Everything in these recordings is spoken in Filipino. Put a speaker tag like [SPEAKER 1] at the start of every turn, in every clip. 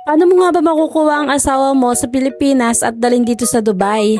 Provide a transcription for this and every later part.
[SPEAKER 1] Paano mo nga ba makukuha ang asawa mo sa Pilipinas at dalhin dito sa Dubai?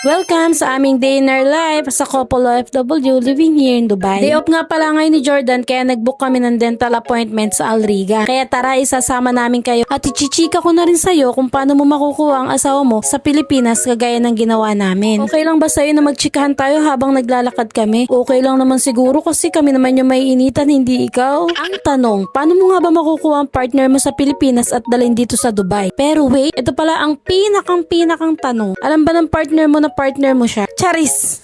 [SPEAKER 1] Welcome sa aming day in our life as a couple OFW living here in Dubai. Day off nga pala ngayon ni Jordan kaya nagbook kami ng dental appointment sa Alriga. Kaya tara, isasama namin kayo at ichichika ko na rin sa'yo kung paano mo makukuha ang asawa mo sa Pilipinas kagaya ng ginawa namin. Okay lang ba sa'yo na magchikahan tayo habang naglalakad kami? Okay lang naman siguro kasi kami naman yung may initan, hindi ikaw. Ang tanong, paano mo nga ba makukuha ang partner mo sa Pilipinas at dalhin dito sa Dubai? Pero wait, ito pala ang pinakang tanong. Alam ba ng partner mo na partner mo siya? Charis!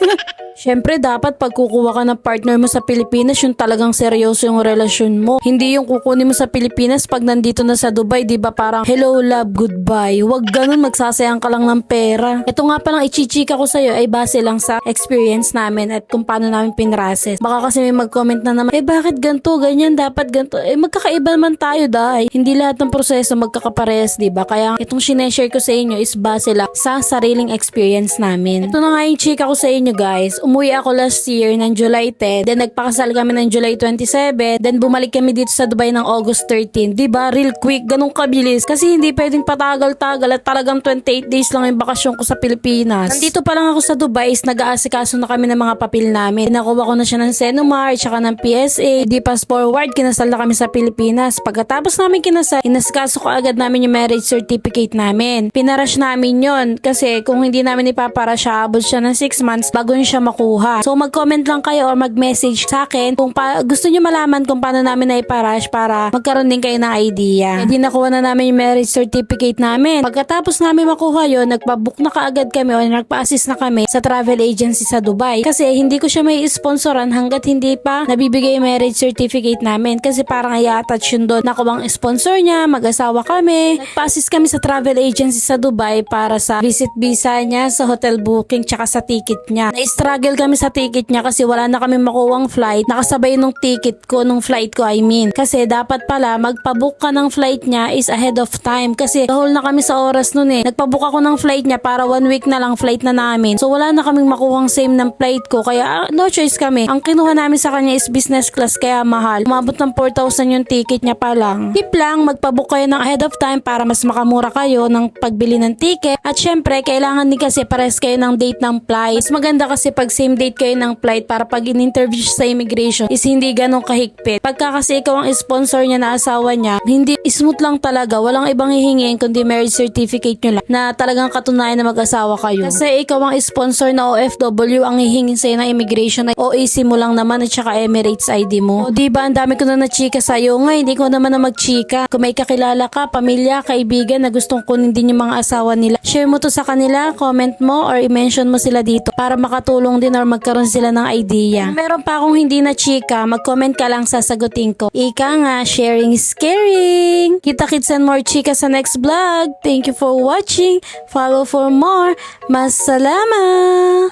[SPEAKER 1] Siyempre, dapat pag kukuha ka ng partner mo sa Pilipinas, yung talagang seryoso yung relasyon mo. Hindi yung kukunin mo sa Pilipinas pag nandito na sa Dubai, di ba parang hello love, goodbye. Huwag ganun, magsasayang ka lang ng pera. Ito nga palang ichichika ko sa'yo ay base lang sa experience namin at kung paano namin pinrases. Baka kasi may mag-comment na naman, bakit ganito, ganyan, dapat ganito. Magkakaiba naman tayo, dahil hindi lahat ng proseso magkakaparehas, di ba? Kaya itong sineshare ko sa inyo is base lang sa sariling experience namin. Ito na nga yung chika ko sa inyo, guys. Umuwi ako last year ng July 10, then nagpakasal kami ng July 27, then bumalik kami dito sa Dubai ng August 13. Diba? Real quick, ganun kabilis. Kasi hindi pwedeng patagal-tagal at talagang 28 days lang yung bakasyon ko sa Pilipinas. Nandito pa lang ako sa Dubai is nag-aasikaso na kami ng mga papel namin. Nakuha ko na siya ng Senomar, tsaka ng PSA. Di pass forward, kinasal na kami sa Pilipinas. Pagkatapos namin kinasal, inasikaso ko agad namin yung marriage certificate namin. Pinarush namin yon kasi kung hindi namin ipaparash, abot siya ng 6 months bago siya makuha. So mag-comment lang kayo or mag-message sa akin kung gusto nyo malaman kung paano namin na-iparash para magkaroon din kayo ng idea. Hindi nakuha na namin yung marriage certificate namin. Pagkatapos namin makuha yon, nagpa-book na kaagad kami o nagpa-assist na kami sa travel agency sa Dubai. Kasi hindi ko siya may sponsoran hanggat hindi pa nabibigay yung marriage certificate namin. Kasi parang i-attach yun doon. Nakuha ang sponsor niya, mag-asawa kami. Nagpa-assist kami sa travel agency sa Dubai para sa visit visa niya, sa hotel booking, tsaka sa ticket niya. Na-struggle kami sa ticket niya kasi wala na kami makuwang flight. Nakasabay nung ticket ko, nung flight ko I mean. Kasi dapat pala magpabook ka ng flight niya is ahead of time. Kasi kahol na kami sa oras nun eh. Nagpabook ako ng flight niya para 1 week na lang flight na namin. So wala na kaming makuwang same ng flight ko. Kaya no choice kami. Ang kinuha namin sa kanya is business class kaya mahal. Umabot ng 4,000 yung ticket niya pa lang. Tip lang, magpabook kayo ng ahead of time para mas makamura kayo ng pagbili ng ticket. At syempre, kailangan din kasi pares kayo ng date ng flight. Mas maganda kasi pag same date kayo ng flight para pag in-interview sa immigration is hindi ganun kahigpit. Pagka kasi ikaw ang sponsor niya na asawa niya, hindi smooth lang talaga. Walang ibang hihingin kundi marriage certificate nyo lang na talagang katunayan na mag-asawa kayo. Kasi ikaw ang sponsor na OFW, ang hihingin sa'yo ng immigration na OAC mo lang naman at saka Emirates ID mo. O diba, ang dami ko na nachika sa'yo. Ngayon, hindi ko naman na magchika. Kung may kakilala ka, pamilya, kaibigan na gustong kunin din yung mga asawa nila, share mo to sa kanila, comment mo or i-mention mo sila dito para makatulong din or magkaroon sila ng idea. Kung meron pa akong hindi na chika, mag-comment ka lang, sasagutin ko. Ika nga, sharing is caring. Kita-kits and more chika sa next vlog. Thank you for watching. Follow for more. Masalama!